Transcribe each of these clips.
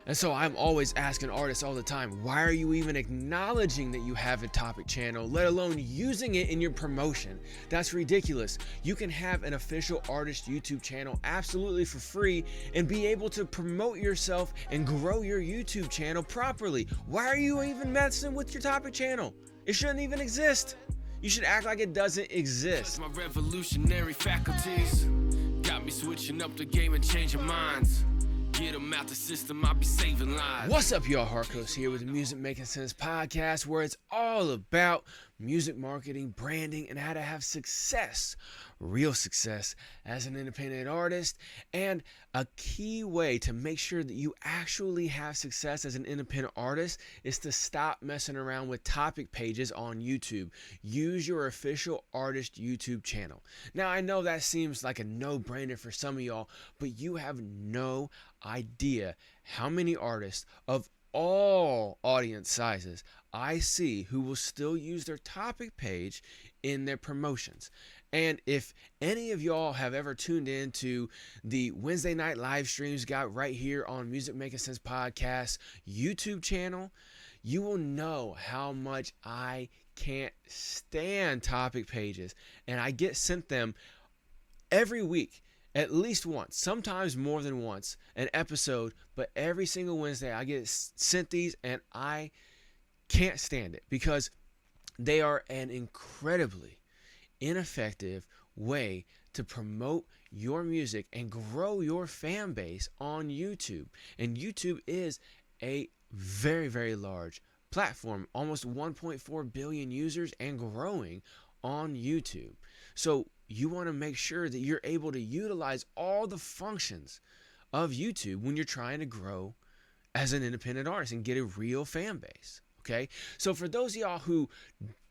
And so I'm always asking artists all the time, why are you even acknowledging that you have a topic channel, let alone using it in your promotion? That's ridiculous. You can have an official artist YouTube channel absolutely for free and be able to promote yourself and grow your YouTube channel properly. Why are you even messing with your topic channel? It shouldn't even exist. You should act like it doesn't exist. My revolutionary faculties got me switching up the game and changing minds. Get them out the system, I'll be saving lives. What's up, y'all? Harkos here with the Music Making Sense podcast, where it's all about music marketing, branding, and how to have success, real success as an independent artist. And a key way to make sure that you actually have success as an independent artist is to stop messing around with topic pages on YouTube. Use your official artist YouTube channel. Now, I know that seems like a no-brainer for some of y'all, but you have no idea how many artists of all audience sizes I see who will still use their topic page in their promotions. And if any of y'all have ever tuned in to the Wednesday night live streams got right here on Music Making Sense podcast YouTube channel, you will know how much I can't stand topic pages, and I get sent them every week. At least once, sometimes more than once, an episode, but every single Wednesday I get sent these and I can't stand it because they are an incredibly ineffective way to promote your music and grow your fan base on YouTube. And YouTube is a very, very large platform, almost 1.4 billion users and growing on YouTube. So you want to make sure that you're able to utilize all the functions of YouTube when you're trying to grow as an independent artist and get a real fan base. Okay, so for those of y'all who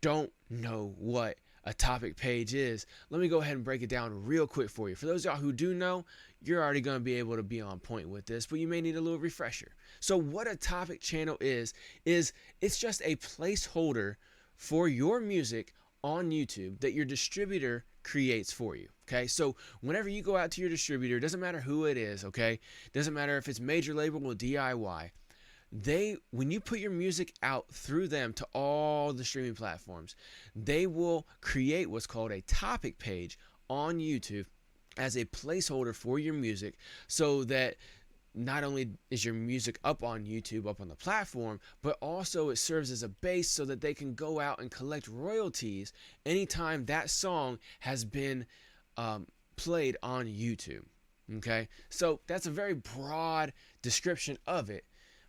don't know what a topic page is, let me go ahead and break it down real quick for you. For those of y'all who do know, you're already going to be able to be on point with this, but you may need a little refresher. So what a topic channel is it's just a placeholder for your music on YouTube that your distributor creates for you. Okay, so whenever you go out to your distributor, it doesn't matter who it is, okay, doesn't matter if it's major label or DIY, when you put your music out through them to all the streaming platforms, they will create what's called a topic page on YouTube as a placeholder for your music, so that not only is your music up on YouTube, up on the platform, but also it serves as a base so that they can go out and collect royalties anytime that song has been played on YouTube. Okay, so that's a very broad description of it,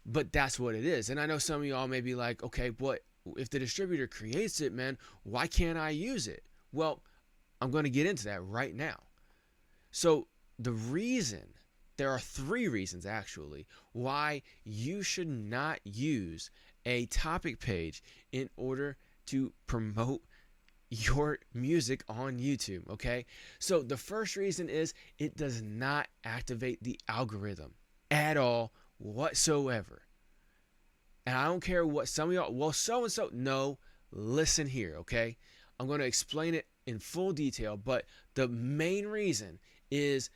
but that's what it is. And I know some of y'all may be like, okay, what if the distributor creates it, man? Why can't I use it? Well, I'm going to get into that right now. So there are three reasons actually why you should not use a topic page in order to promote your music on YouTube, okay? So the first reason is it does not activate the algorithm at all whatsoever. And I don't care what some of y'all, well, so-and-so, no, listen here, okay? I'm going to explain it in full detail, but the main reason is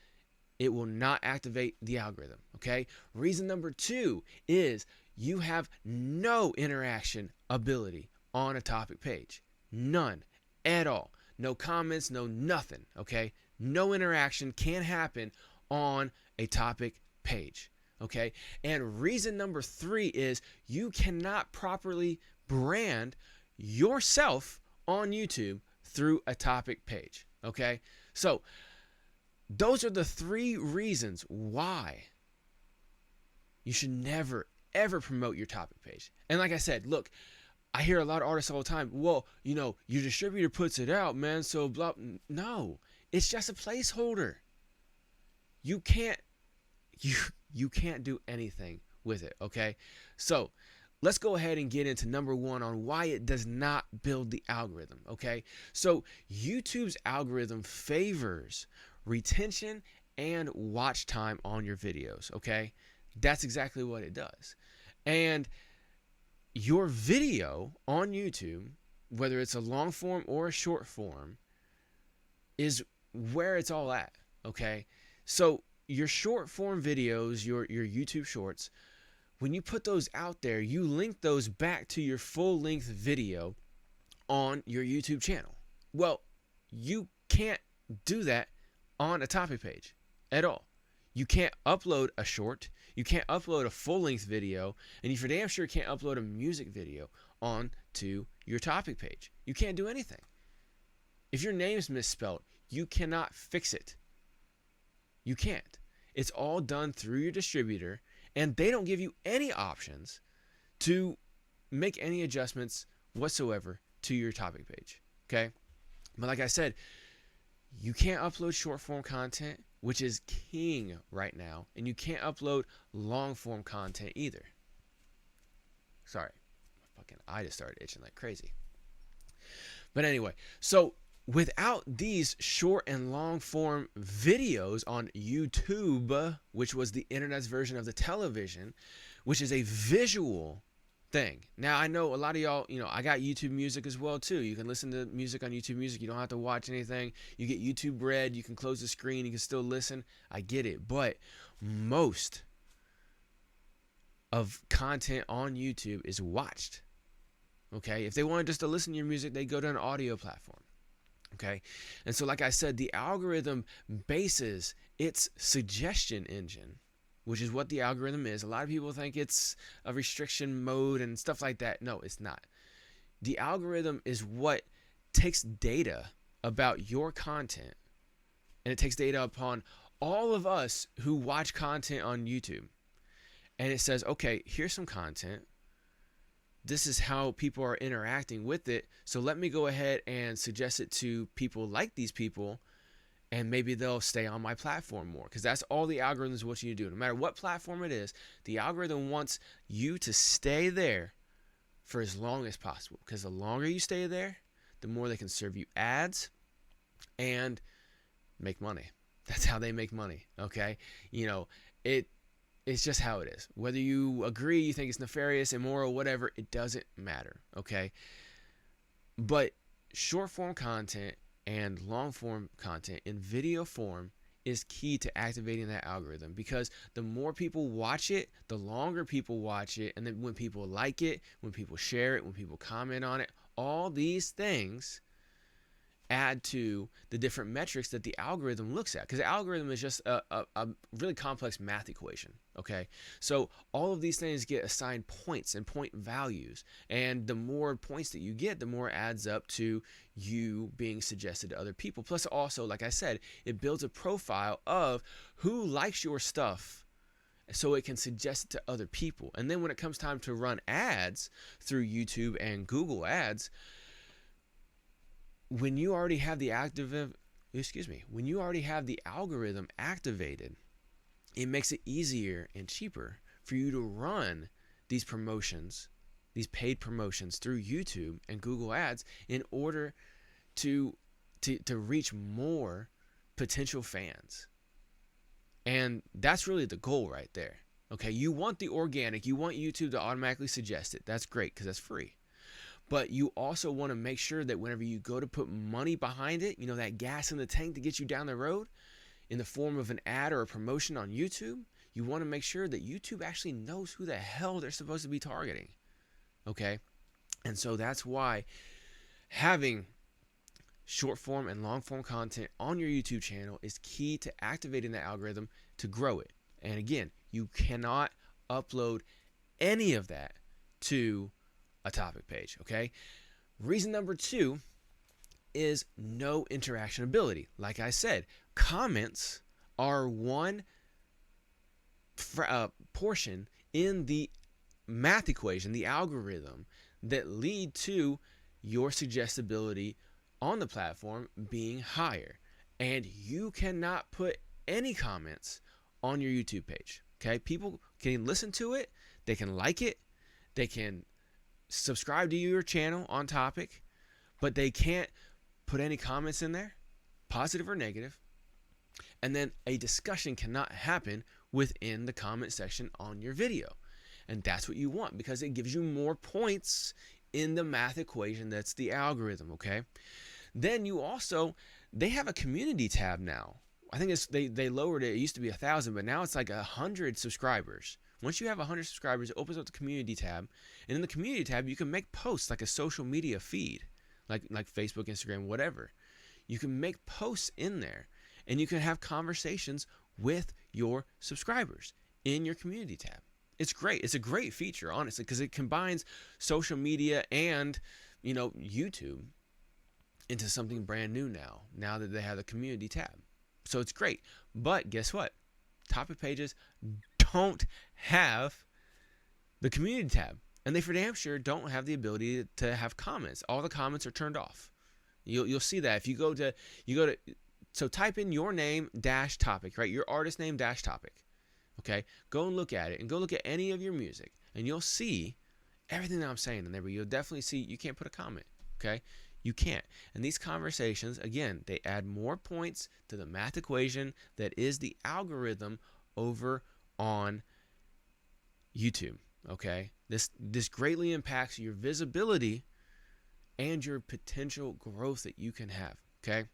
it will not activate the algorithm, okay? Reason number two is you have no interaction ability on a topic page. None at all. No comments, no nothing, okay? No interaction can happen on a topic page, okay? And reason number three is you cannot properly brand yourself on YouTube through a topic page, okay? So those are the three reasons why you should never, ever promote your topic page. And like I said, look, I hear a lot of artists all the time, well, your distributor puts it out, man, so blah. No, it's just a placeholder. You can't do anything with it, okay? So let's go ahead and get into number one on why it does not build the algorithm, okay? So YouTube's algorithm favors retention and watch time on your videos, okay? That's exactly what it does. And your video on YouTube, whether it's a long form or a short form, is where it's all at, okay? So your short form videos, your YouTube shorts, when you put those out there, you link those back to your full-length video on your YouTube channel. Well, you can't do that on a topic page at all. You can't upload a short, you can't upload a full-length video, and you for damn sure can't upload a music video onto your topic page. You can't do anything. If your name's misspelled, you cannot fix it. You can't. It's all done through your distributor, and they don't give you any options to make any adjustments whatsoever to your topic page. Okay? But like I said, you can't upload short form content, which is king right now, and you can't upload long form content either. Sorry, my fucking eye just started itching like crazy. But anyway, so without these short and long form videos on YouTube, which was the internet's version of the television, which is a visual thing. Now, I know a lot of y'all, I got YouTube Music as well too. You can listen to music on YouTube Music. You don't have to watch anything. You get YouTube Red. You can close the screen. You can still listen. I get it. But most of content on YouTube is watched. Okay? If they wanted just to listen to your music, they go to an audio platform. Okay? And so like I said, the algorithm bases its suggestion engine, which is what the algorithm is. A lot of people think it's a restriction mode and stuff like that. No, it's not. The algorithm is what takes data about your content, and it takes data upon all of us who watch content on YouTube. And it says, okay, here's some content. This is how people are interacting with it. So let me go ahead and suggest it to people like these people, and maybe they'll stay on my platform more, because that's all the algorithms want you to do. No matter what platform it is, the algorithm wants you to stay there for as long as possible, because the longer you stay there, the more they can serve you ads and make money. That's how they make money, okay? It's just how it is. Whether you agree, you think it's nefarious, immoral, whatever, it doesn't matter, okay? But short form content and long form content in video form is key to activating that algorithm, because the more people watch it, the longer people watch it, and then when people like it, when people share it, when people comment on it, all these things add to the different metrics that the algorithm looks at, because the algorithm is just a really complex math equation. Okay, so all of these things get assigned points and point values, and the more points that you get, the more it adds up to you being suggested to other people. Plus also, like I said, it builds a profile of who likes your stuff, so it can suggest it to other people. And then when it comes time to run ads through YouTube and Google Ads, when you already have the when you already have the algorithm activated, it makes it easier and cheaper for you to run these promotions, these paid promotions through YouTube and Google Ads, in order to reach more potential fans. And that's really the goal right there. Okay, you want the organic, you want YouTube to automatically suggest it. That's great, because that's free. But you also want to make sure that whenever you go to put money behind it, that gas in the tank to get you down the road in the form of an ad or a promotion on YouTube, you want to make sure that YouTube actually knows who the hell they're supposed to be targeting. Okay? And so that's why having short form and long form content on your YouTube channel is key to activating the algorithm to grow it. And again, you cannot upload any of that to a topic page, okay? Reason number 2 is no interaction ability. Like I said, comments are one portion in the math equation, the algorithm, that lead to your suggestibility on the platform being higher. And you cannot put any comments on your YouTube page, okay? People can listen to it, they can like it, they can subscribe to your channel on topic, but they can't put any comments in there, positive or negative. And then a discussion cannot happen within the comment section on your video. And that's what you want, because it gives you more points in the math equation. That's the algorithm, okay? Then they have a community tab now. I think they lowered it. It used to be 1,000, but now it's like 100 subscribers Once you have 100 subscribers, it opens up the community tab. And in the community tab, you can make posts like a social media feed, like Facebook, Instagram, whatever. You can make posts in there, and you can have conversations with your subscribers in your community tab. It's great. It's a great feature, honestly, because it combines social media and, YouTube into something brand new now that they have the community tab. So it's great. But guess what? Topic pages don't have the community tab, and they for damn sure don't have the ability to have comments. All the comments are turned off. You'll see that if you go to so type in your name dash topic, right? Your artist name dash topic. Okay, go and look at it, and go look at any of your music, and you'll see everything that I'm saying in there. But you'll definitely see you can't put a comment. Okay, you can't. And these conversations, again, they add more points to the math equation that is the algorithm over on YouTube. Okay, this greatly impacts your visibility and your potential growth that you can have. Okay.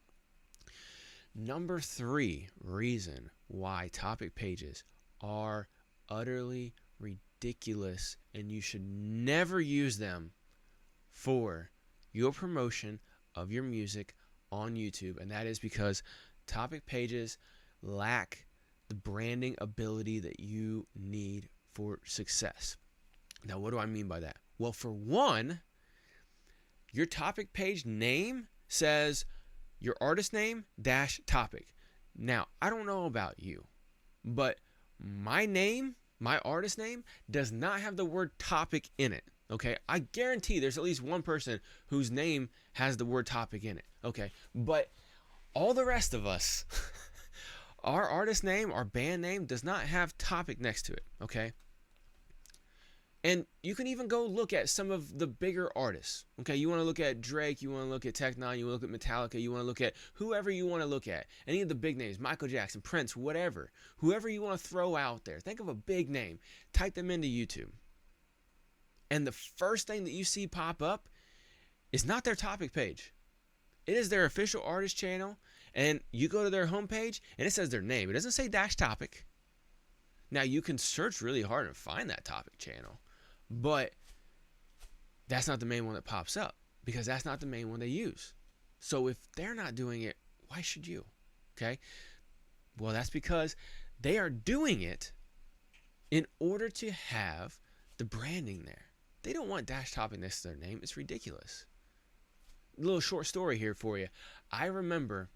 Number 3 reason why topic pages are utterly ridiculous and you should never use them for your promotion of your music on YouTube, and that is because topic pages lack the branding ability that you need for success. Now, what do I mean by that? Well, for one, your topic page name says your artist name dash topic. Now, I don't know about you, but my name, my artist name, does not have the word topic in it. Okay, I guarantee there's at least one person whose name has the word topic in it. Okay, but all the rest of us, our artist name, our band name does not have topic next to it. Okay, and you can even go look at some of the bigger artists. Okay, you want to look at Drake, you want to look at Tech Nine, you want to look at Metallica, you want to look at whoever you want to look at. Any of the big names, Michael Jackson, Prince, whatever. Whoever you want to throw out there. Think of a big name. Type them into YouTube. And the first thing that you see pop up is not their topic page. It is their official artist channel. And you go to their homepage and it says their name. It doesn't say dash topic. Now, you can search really hard and find that topic channel. But that's not the main one that pops up, because that's not the main one they use. So if they're not doing it, why should you? Okay? Well, that's because they are doing it in order to have the branding there. They don't want dash topic next to their name. It's ridiculous. A little short story here for you. I remember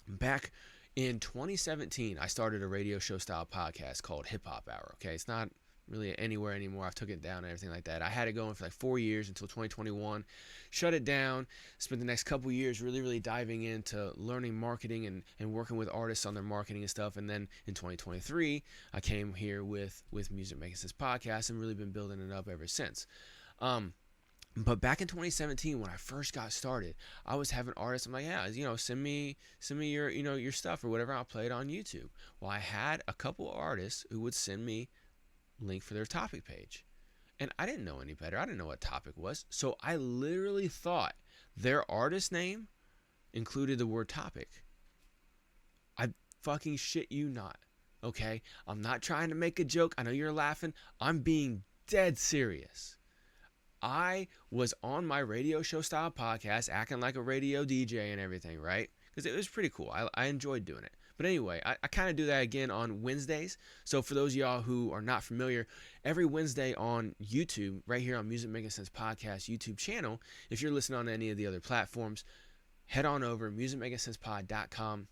back in 2017, I started a radio show style podcast called Hip Hop Hour. Okay, it's not really anywhere anymore. I've took it down and everything like that. I had it going for like 4 years until 2021. Shut it down. Spent the next couple years really diving into learning marketing and working with artists on their marketing and stuff. And then in 2023, I came here with Music Making Sense podcast and really been building it up ever since. But back in 2017, when I first got started, I was having artists. I'm like, yeah, send me your, your stuff or whatever. I'll play it on YouTube. Well, I had a couple artists who would send me link for their topic page, and I didn't know any better. I didn't know what topic was, so I literally thought their artist name included the word topic. I fucking shit you not. Okay, I'm not trying to make a joke. I know you're laughing. I'm being dead serious. I was on my radio show style podcast acting like a radio DJ and everything, right? Because it was pretty cool. I enjoyed doing it. But anyway, I kind of do that again on Wednesdays. So for those of y'all who are not familiar, every Wednesday on YouTube, right here on Music Making Sense Podcast YouTube channel, if you're listening on any of the other platforms, head on over musicmakingsensepod.com.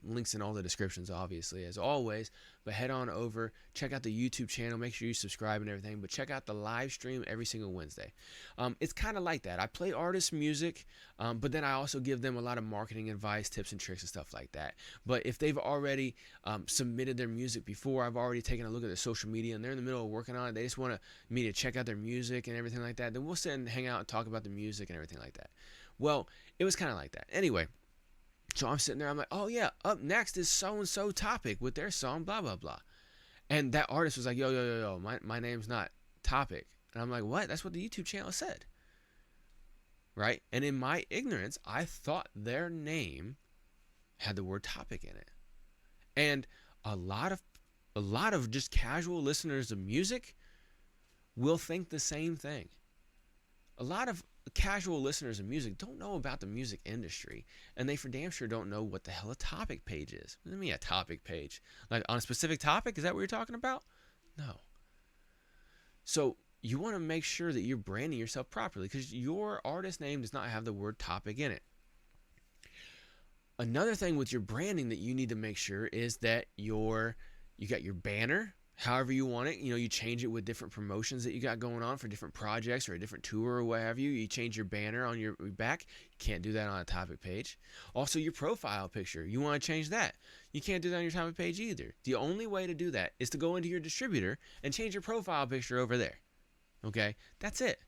Links in all the descriptions, obviously, as always. But head on over, check out the YouTube channel, make sure you subscribe and everything. But check out the live stream every single Wednesday. It's kind of like that. I play artist music, but then I also give them a lot of marketing advice, tips and tricks and stuff like that. But if they've already submitted their music before, I've already taken a look at their social media, and they're in the middle of working on it, they just want me to check out their music and everything like that, then we'll sit and hang out and talk about the music and everything like that. Well, it was kind of like that. Anyway. So I'm sitting there, I'm like, oh yeah, up next is so-and-so topic with their song, blah, blah, blah. And that artist was like, yo, my name's not Topic. And I'm like, what? That's what the YouTube channel said. Right? And in my ignorance, I thought their name had the word topic in it. And a lot of a lot of just casual listeners of music will think the same thing. A lot of casual listeners of music don't know about the music industry, and they for damn sure don't know what the hell a topic page is. What do you mean a topic page? Like on a specific topic? Is that what you're talking about? No. So you want to make sure that you're branding yourself properly, because your artist name does not have the word topic in it. Another thing with your branding that you need to make sure is that you got your banner, however you want it. You change it with different promotions that you got going on for different projects or a different tour or what have you. You change your banner on your back. You can't do that on a topic page. Also, your profile picture, you want to change that. You can't do that on your topic page either. The only way to do that is to go into your distributor and change your profile picture over there. Okay? That's it.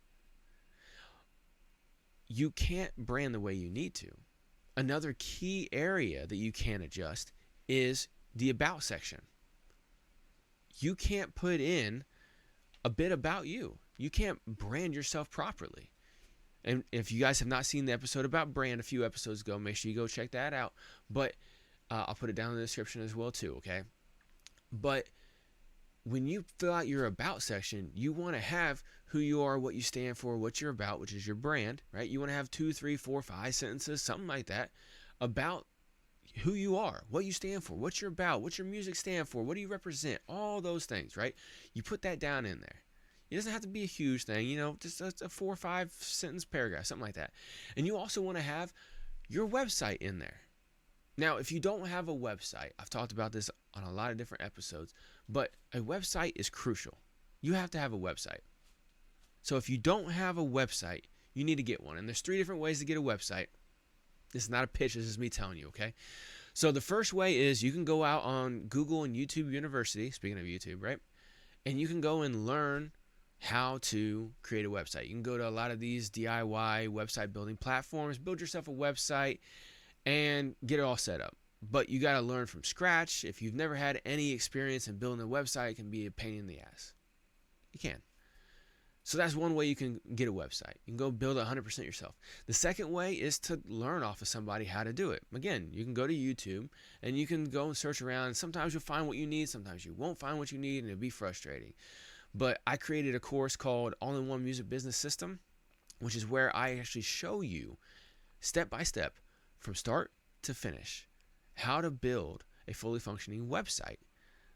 You can't brand the way you need to. Another key area that you can adjust is the about section. You can't put in a bit about you. You can't brand yourself properly. And if you guys have not seen the episode about brand a few episodes ago, make sure you go check that out. But I'll put it down in the description as well too, okay? But when you fill out your about section, you want to have who you are, what you stand for, what you're about, which is your brand, right? You want to have 2, 3, 4, 5 sentences, something like that, about who you are, what you stand for, what you're about, what your music stand for, what do you represent, all those things, right? You put that down in there. It doesn't have to be a huge thing, just a 4 or 5 sentence paragraph, something like that. And you also want to have your website in there. Now, if you don't have a website, I've talked about this on a lot of different episodes, but a website is crucial. You have to have a website. So if you don't have a website, you need to get one. And there's 3 different ways to get a website. This is not a pitch, this is me telling you, okay? So the first way is you can go out on Google and YouTube University, speaking of YouTube, right? And you can go and learn how to create a website. You can go to a lot of these DIY website building platforms, build yourself a website, and get it all set up. But you got to learn from scratch. If you've never had any experience in building a website, it can be a pain in the ass. You can. So that's one way you can get a website. You can go build it 100% yourself. The second way is to learn off of somebody how to do it. Again, you can go to YouTube and you can go and search around. And sometimes you'll find what you need. Sometimes you won't find what you need, and it'll be frustrating. But I created a course called All-in-One Music Business System, which is where I actually show you step by step from start to finish how to build a fully functioning website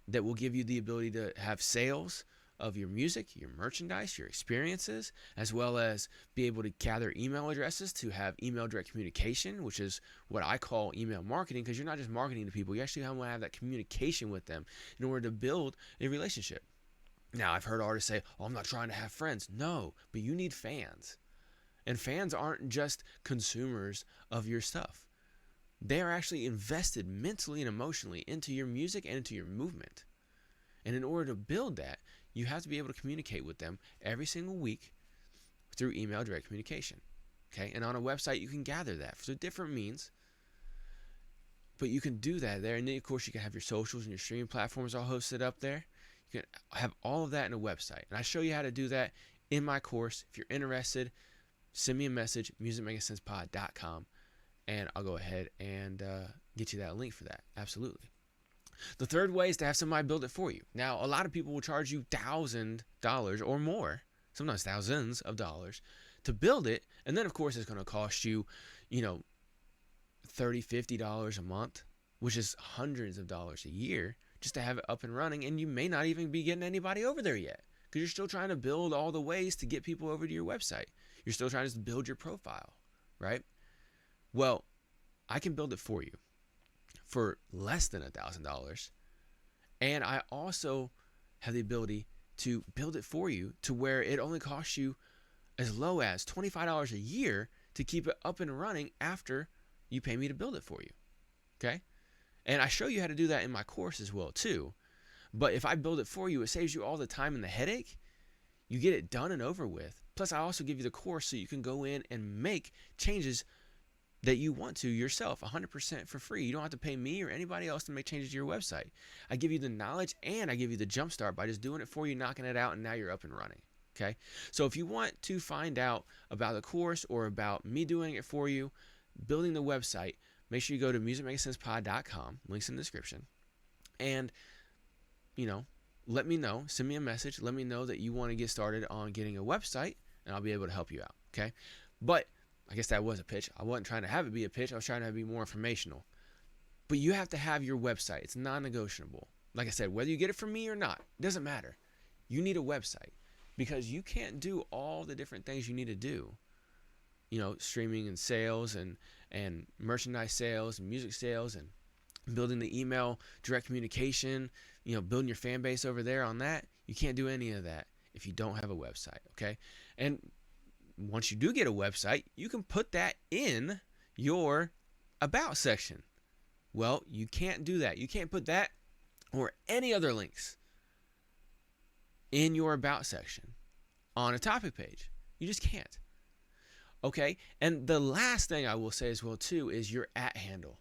that will give you the ability to have sales of your music, your merchandise, your experiences, as well as be able to gather email addresses to have email direct communication, which is what I call email marketing, because you're not just marketing to people, you actually want to have that communication with them in order to build a relationship. Now, I've heard artists say, I'm not trying to have friends. No, but you need fans. And fans aren't just consumers of your stuff. They are actually invested mentally and emotionally into your music and into your movement. And in order to build that, you have to be able to communicate with them every single week through email direct communication. Okay? And on a website, you can gather that through different means. But you can do that there. And then, of course, you can have your socials and your streaming platforms all hosted up there. You can have all of that in a website. And I show you how to do that in my course. If you're interested, send me a message, musicmakingsensepod.com, and I'll go ahead and get you that link for that. Absolutely. The third way is to have somebody build it for you. Now, a lot of people will charge you $1,000 or more, sometimes thousands of dollars, to build it. And then, of course, it's going to cost you, $30, $50 a month, which is hundreds of dollars a year just to have it up and running. And you may not even be getting anybody over there yet because you're still trying to build all the ways to get people over to your website. You're still trying to build your profile, right? Well, I can build it for you for less than $1,000. And I also have the ability to build it for you to where it only costs you as low as $25 a year to keep it up and running after you pay me to build it for you. Okay? And I show you how to do that in my course as well too. But if I build it for you, it saves you all the time and the headache. You get it done and over with. Plus, I also give you the course so you can go in and make changes that you want to yourself 100% for free. You don't have to pay me or anybody else to make changes to your website. I give you the knowledge and I give you the jump start by just doing it for you, knocking it out, and now you're up and running. Okay? So if you want to find out about the course or about me doing it for you, building the website, make sure you go to musicmakingsensepod.com, links in the description, and let me know. Send me a message. Let me know that you want to get started on getting a website, and I'll be able to help you out. Okay. But I guess that was a pitch. I wasn't trying to have it be a pitch. I was trying to be more informational. But you have to have your website. It's non-negotiable. Like I said, whether you get it from me or not, it doesn't matter. You need a website because you can't do all the different things you need to do. Streaming and sales and merchandise sales and music sales and building the email, direct communication, building your fan base over there on that. You can't do any of that if you don't have a website, okay? And once you do get a website, you can put that in your about section. Well, you can't do that. You can't put that or any other links in your about section on a topic page. You just can't. Okay? And the last thing I will say as well too is your @ handle.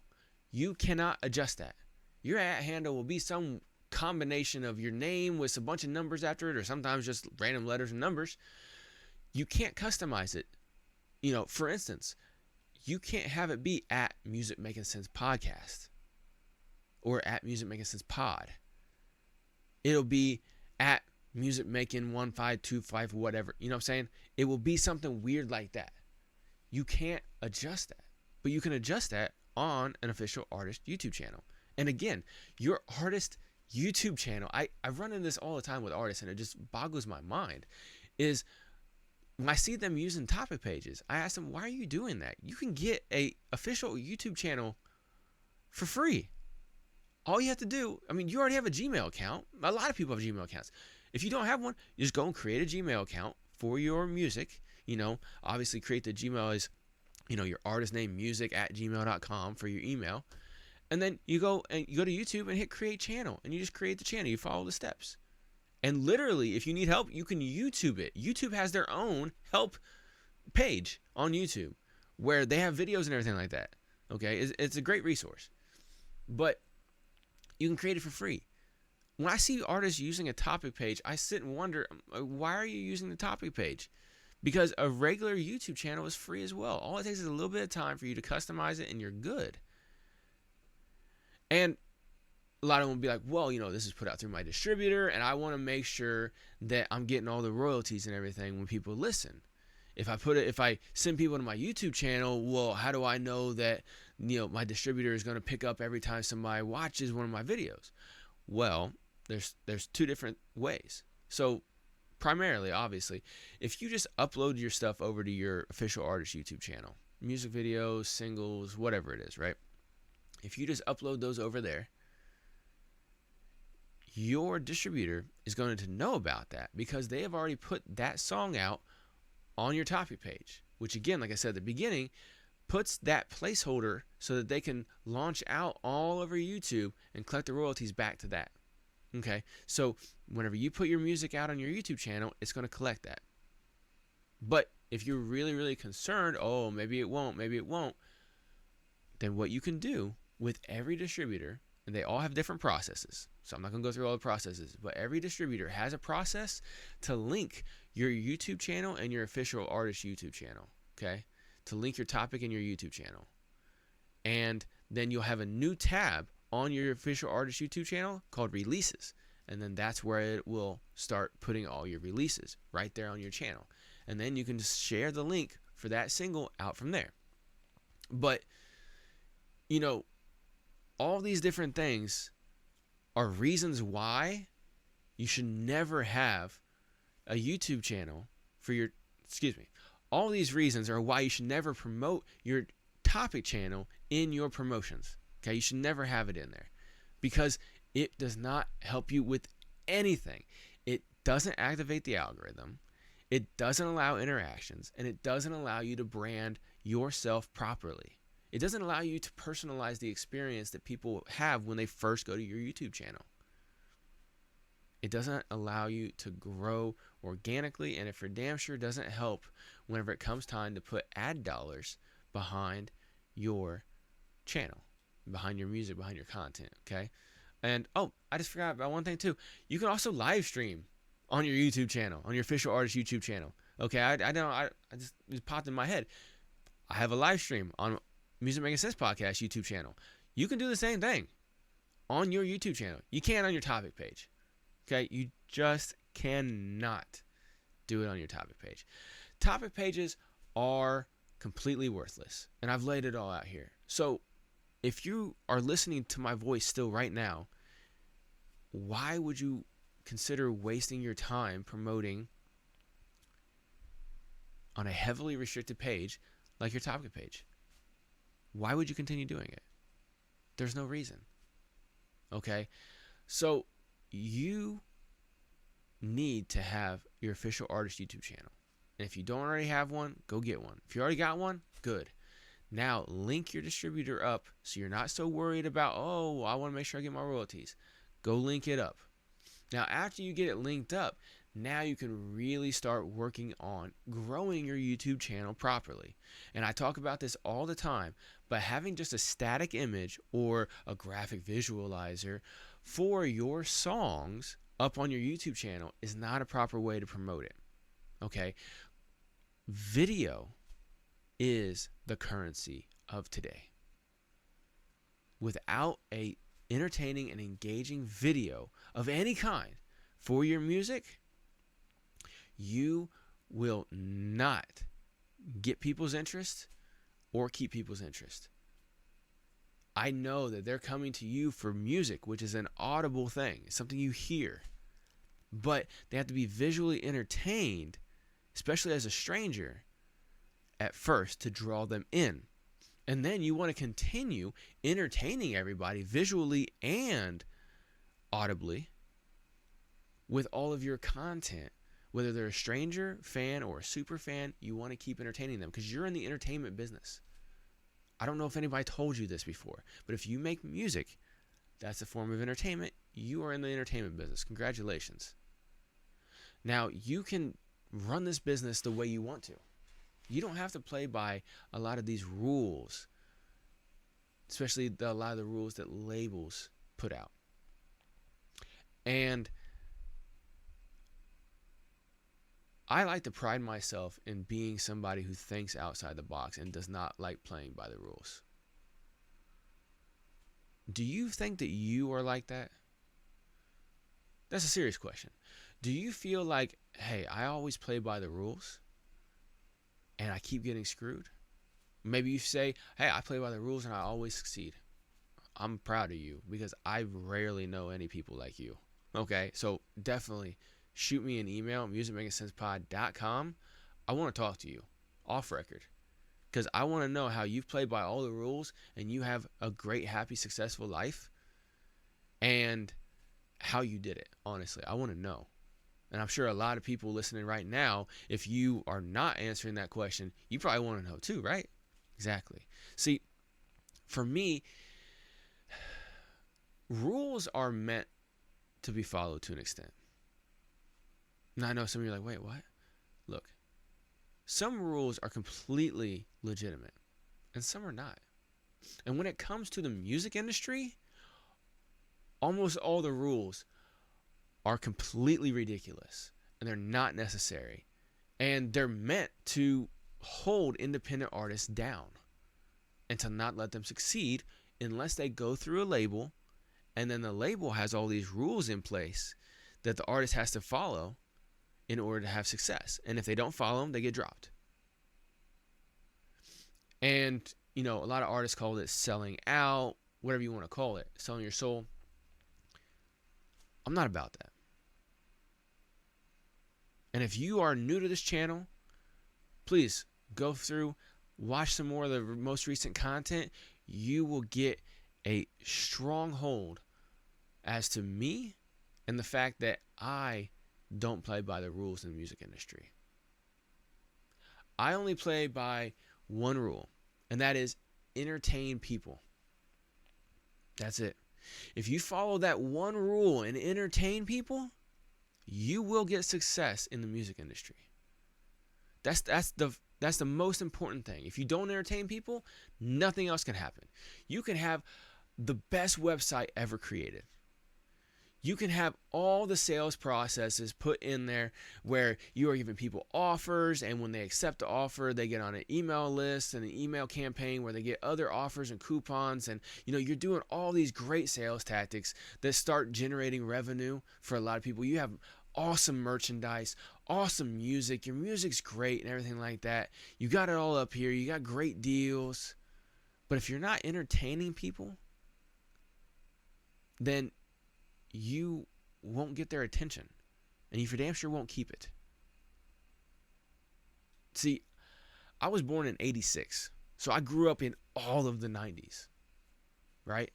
You cannot adjust that. Your @ handle will be some combination of your name with a bunch of numbers after it, or sometimes just random letters and numbers. You can't customize it. For instance, you can't have it be @Music Making Sense Podcast or @Music Making Sense Pod. It'll be @Music Making 1525 whatever. You know what I'm saying? It will be something weird like that. You can't adjust that, but you can adjust that on an official artist YouTube channel. And again, your artist YouTube channel, I run into this all the time with artists, and it just boggles my mind, is when I see them using topic pages, I ask them, why are you doing that? You can get a official YouTube channel for free. All you have to do, you already have a Gmail account. A lot of people have Gmail accounts. If you don't have one, you just go and create a Gmail account for your music. Obviously create the Gmail as, your artist name music@gmail.com for your email. And then you go to YouTube and hit create channel, and you just create the channel. You follow the steps. And literally, if you need help, you can YouTube it. YouTube has their own help page on YouTube where they have videos and everything like that. Okay, it's a great resource. But you can create it for free. When I see artists using a topic page, I sit and wonder, why are you using the topic page? Because a regular YouTube channel is free as well. All it takes is a little bit of time for you to customize it, and you're good. And a lot of them will be like, well, this is put out through my distributor, and I want to make sure that I'm getting all the royalties and everything when people listen. If I send people to my YouTube channel, well, how do I know that my distributor is going to pick up every time somebody watches one of my videos? Well, there's two different ways. So primarily, obviously, if you just upload your stuff over to your official artist YouTube channel, music videos, singles, whatever it is, right? If you just upload those over there, your distributor is going to know about that because they have already put that song out on your topic page, which again, like I said at the beginning, puts that placeholder so that they can launch out all over YouTube and collect the royalties back to that. Okay, so whenever you put your music out on your YouTube channel, it's going to collect that. But if you're really, really concerned, maybe it won't, then what you can do with every distributor, and they all have different processes, so I'm not going to go through all the processes, but every distributor has a process to link your YouTube channel and your official artist YouTube channel, okay? To link your topic in your YouTube channel. And then you'll have a new tab on your official artist YouTube channel called releases. And then that's where it will start putting all your releases right there on your channel. And then you can just share the link for that single out from there. But, all these different things are reasons why you should never have a YouTube channel for your, all these reasons are why you should never promote your topic channel in your promotions. Okay, you should never have it in there because it does not help you with anything. It doesn't activate the algorithm. It doesn't allow interactions, and it doesn't allow you to brand yourself properly. It doesn't allow you to personalize the experience that people have when they first go to your YouTube channel. It doesn't allow you to grow organically, and it for damn sure doesn't help whenever it comes time to put ad dollars behind your channel, behind your music, behind your content, okay? And, I just forgot about one thing too. You can also live stream on your YouTube channel, on your official artist YouTube channel, okay? I just popped in my head. I have a live stream on Music Making Sense Podcast YouTube channel. You can do the same thing on your YouTube channel. You can on your topic page. Okay, you just cannot do it on your topic page. Topic pages are completely worthless, and I've laid it all out here. So if you are listening to my voice still right now, why would you consider wasting your time promoting on a heavily restricted page like your topic page? Why would you continue doing it? There's no reason. Okay? So you need to have your official artist YouTube channel. And if you don't already have one, go get one. If you already got one, good. Now link your distributor up so you're not so worried about, oh, I want to make sure I get my royalties. Go link it up. Now after you get it linked up, now you can really start working on growing your YouTube channel properly. And I talk about this all the time, but having just a static image or a graphic visualizer for your songs up on your YouTube channel is not a proper way to promote it. Okay? Video is the currency of today. Without a entertaining and engaging video of any kind for your music, you will not get people's interest or keep people's interest. I know that they're coming to you for music, which is an audible thing, something you hear, but they have to be visually entertained, especially as a stranger, at first to draw them in. And then you want to continue entertaining everybody visually and audibly with all of your content. Whether they're a stranger, fan, or a super fan, you want to keep entertaining them because you're in the entertainment business. I don't know if anybody told you this before, but if you make music, that's a form of entertainment. You are in the entertainment business. Congratulations. Now, you can run this business the way you want to. You don't have to play by a lot of these rules, especially a lot of the rules that labels put out. And I like to pride myself in being somebody who thinks outside the box and does not like playing by the rules. Do you think that you are like that? That's a serious question. Do you feel like, hey, I always play by the rules and I keep getting screwed? Maybe you say, hey, I play by the rules and I always succeed. I'm proud of you because I rarely know any people like you. Okay, so definitely shoot me an email, musicmakingsensepod.com. I want to talk to you off record because I want to know how you've played by all the rules and you have a great, happy, successful life and how you did it. Honestly, I want to know. And I'm sure a lot of people listening right now, if you are not answering that question, you probably want to know too, right? Exactly. See, for me, rules are meant to be followed to an extent. Now, I know some of you are like, wait, what? Look, some rules are completely legitimate and some are not. And when it comes to the music industry, almost all the rules are completely ridiculous and they're not necessary. And they're meant to hold independent artists down and to not let them succeed unless they go through a label and then the label has all these rules in place that the artist has to follow in order to have success. And if they don't follow them, they get dropped. And, you know, a lot of artists call it selling out, whatever you want to call it, selling your soul. I'm not about that. And if you are new to this channel, please go through, watch some more of the most recent content. You will get a strong hold as to me and the fact that I don't play by the rules in the music industry. I only play by one rule, and that is entertain people. That's it. If you follow that one rule and entertain people, you will get success in the music industry. That's the most important thing. If you don't entertain people, nothing else can happen. You can have the best website ever created. You can have all the sales processes put in there where you are giving people offers, and when they accept the offer, they get on an email list and an email campaign where they get other offers and coupons. And you're doing all these great sales tactics that start generating revenue for a lot of people. You have awesome merchandise, awesome music. Your music's great and everything like that. You got it all up here. You got great deals. But if you're not entertaining people, then you won't get their attention, and you for damn sure won't keep it. See, I was born in 86, so I grew up in all of the 90s, right?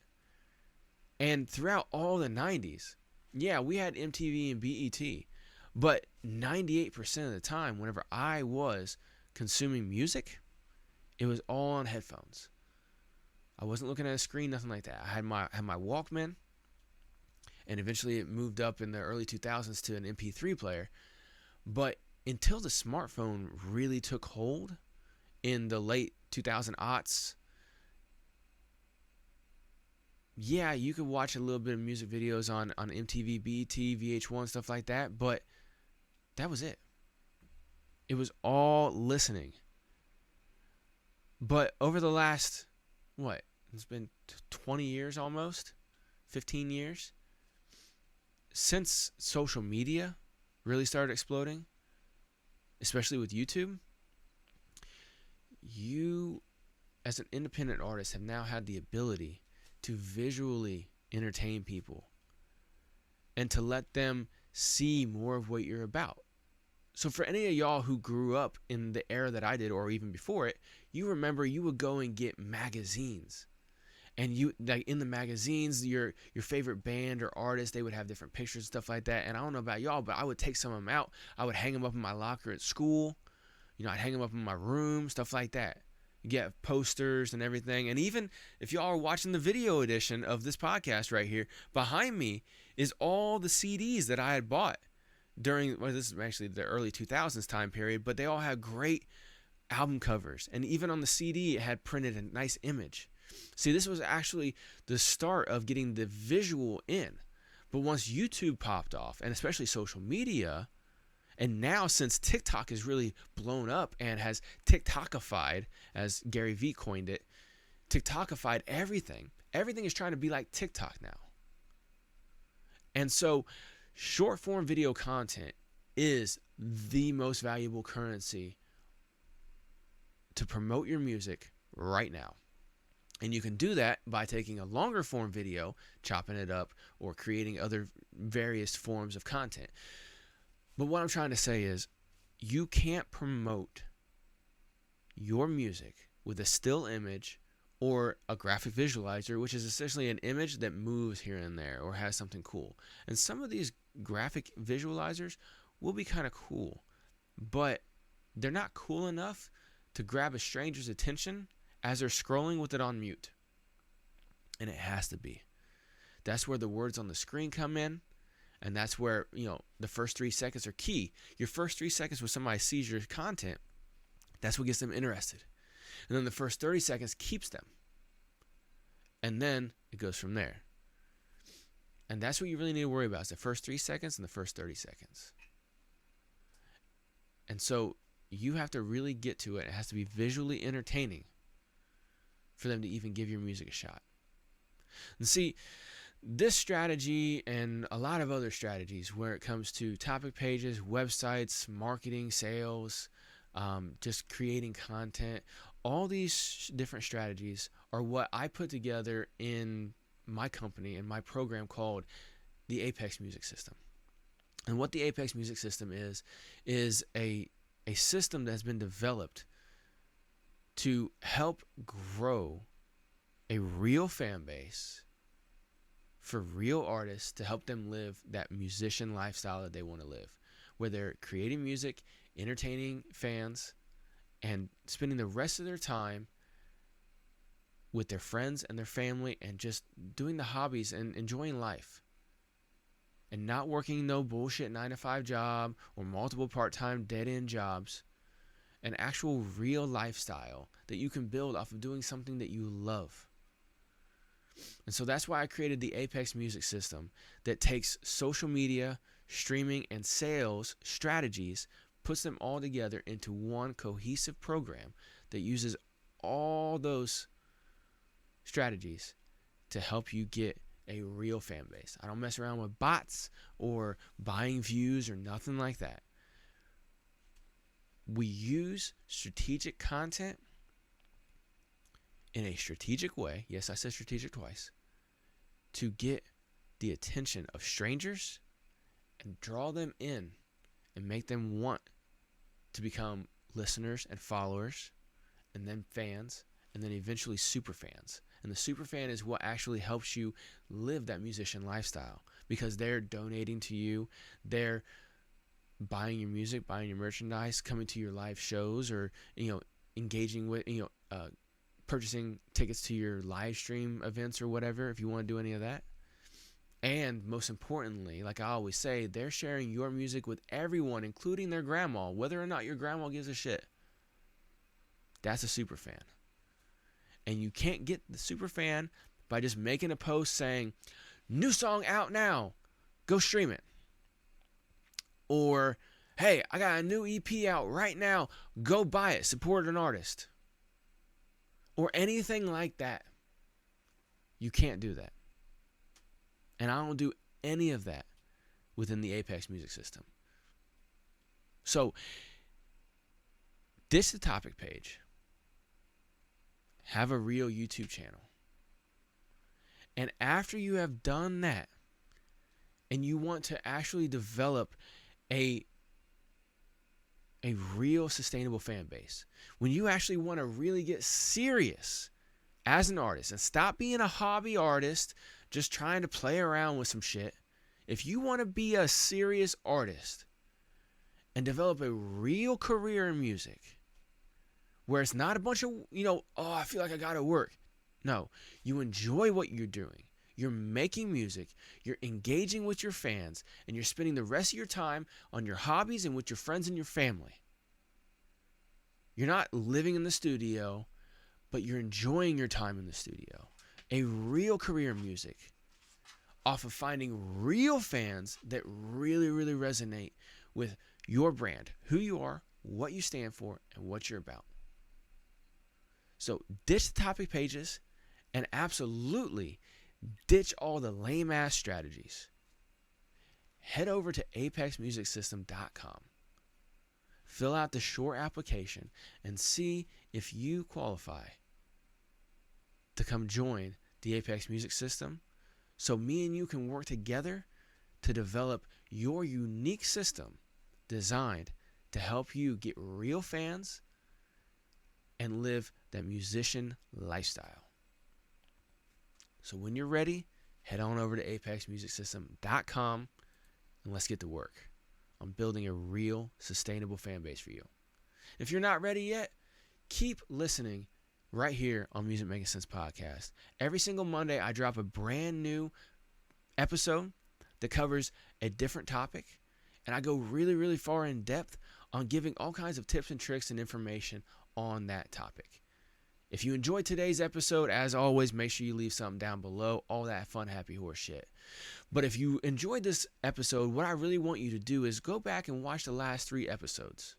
And throughout all the 90s, yeah, we had MTV and BET, but 98% of the time, whenever I was consuming music, it was all on headphones. I wasn't looking at a screen, nothing like that. I had my Walkman, and eventually it moved up in the early 2000s to an MP3 player. But until the smartphone really took hold in the late 2000 aughts, yeah, you could watch a little bit of music videos on MTV, BET, VH1, stuff like that, but that was it. It was all listening. But over the last, it's been 20 years almost, 15 years, since social media really started exploding, especially with YouTube, you as an independent artist have now had the ability to visually entertain people and to let them see more of what you're about. So for any of y'all who grew up in the era that I did, or even before it, you remember you would go and get magazines. And you, like, in the magazines, your favorite band or artist, they would have different pictures and stuff like that. And I don't know about y'all, but I would take some of them out. I would hang them up in my locker at school. I'd hang them up in my room, stuff like that. You get posters and everything. And even if y'all are watching the video edition of this podcast right here, behind me is all the CDs that I had bought during, this is actually the early 2000s time period, but they all had great album covers. And even on the CD, it had printed a nice image. See, this was actually the start of getting the visual in. But once YouTube popped off, and especially social media, and now since TikTok is really blown up and has TikTokified, as Gary Vee coined it, TikTokified everything. Everything is trying to be like TikTok now. And so short form video content is the most valuable currency to promote your music right now. And you can do that by taking a longer form video, chopping it up, or creating other various forms of content. But what I'm trying to say is, you can't promote your music with a still image or a graphic visualizer, which is essentially an image that moves here and there or has something cool. And some of these graphic visualizers will be kind of cool, but they're not cool enough to grab a stranger's attention as they're scrolling with it on mute. And it has to be. That's where the words on the screen come in. And that's where, the first 3 seconds are key. Your first 3 seconds when somebody sees your content, that's what gets them interested. And then the first 30 seconds keeps them. And then it goes from there. And that's what you really need to worry about, is the first 3 seconds and the first 30 seconds. And so you have to really get to it. It has to be visually entertaining for them to even give your music a shot. And see, this strategy and a lot of other strategies where it comes to topic pages, websites, marketing, sales, just creating content, all these different strategies are what I put together in my company and my program called the Apex Music System. And what the Apex Music System is a system that has been developed to help grow a real fan base for real artists, to help them live that musician lifestyle that they want to live, where they're creating music, entertaining fans, and spending the rest of their time with their friends and their family and just doing the hobbies and enjoying life. And not working no bullshit 9-to-5 job or multiple part-time dead-end jobs. An actual real lifestyle that you can build off of doing something that you love. And so that's why I created the Apex Music System that takes social media, streaming, and sales strategies, puts them all together into one cohesive program that uses all those strategies to help you get a real fan base. I don't mess around with bots or buying views or nothing like that. We use strategic content in a strategic way, yes, I said strategic twice, to get the attention of strangers and draw them in and make them want to become listeners and followers, and then fans, and then eventually super fans. And the super fan is what actually helps you live that musician lifestyle, because they're donating to you, they're buying your music, buying your merchandise, coming to your live shows, or engaging with purchasing tickets to your live stream events or whatever, if you want to do any of that. And most importantly, like I always say, they're sharing your music with everyone, including their grandma, whether or not your grandma gives a shit. That's a super fan. And you can't get the super fan by just making a post saying, new song out now, go stream it. Or, hey, I got a new EP out right now, go buy it, support an artist. Or anything like that. You can't do that. And I don't do any of that within the Apex Music System. So, ditch the topic page. Have a real YouTube channel. And after you have done that, and you want to actually develop a real sustainable fan base, when you actually want to really get serious as an artist and stop being a hobby artist just trying to play around with some shit, if you want to be a serious artist and develop a real career in music where it's not a bunch of, I feel like I gotta work. No, you enjoy what you're doing. You're making music, you're engaging with your fans, and you're spending the rest of your time on your hobbies and with your friends and your family. You're not living in the studio, but you're enjoying your time in the studio. A real career in music off of finding real fans that really, really resonate with your brand, who you are, what you stand for, and what you're about. So ditch the topic pages and absolutely ditch all the lame ass strategies. Head over to apexmusicsystem.com. Fill out the short application and see if you qualify to come join the Apex Music System, so me and you can work together to develop your unique system designed to help you get real fans and live that musician lifestyle. So when you're ready, head on over to apexmusicsystem.com and let's get to work on building a real sustainable fan base for you. If you're not ready yet, keep listening right here on Music Making Sense Podcast. Every single Monday, I drop a brand new episode that covers a different topic, and I go really, really far in depth on giving all kinds of tips and tricks and information on that topic. If you enjoyed today's episode, as always, make sure you leave something down below, all that fun, happy horse shit. But if you enjoyed this episode, what I really want you to do is go back and watch the last 3 episodes.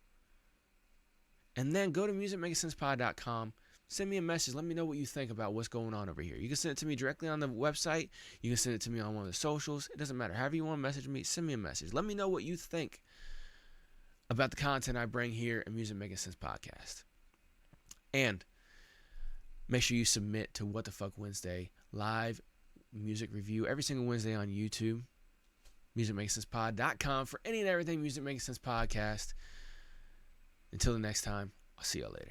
And then go to musicmakingsensepod.com, send me a message, let me know what you think about what's going on over here. You can send it to me directly on the website, you can send it to me on one of the socials, it doesn't matter. However you want to message me, send me a message. Let me know what you think about the content I bring here in Music Making Sense Podcast. And make sure you submit to What the Fuck Wednesday live music review every single Wednesday on YouTube, musicmakingsensepod.com, for any and everything Music Making Sense Podcast. Until the next time, I'll see y'all later.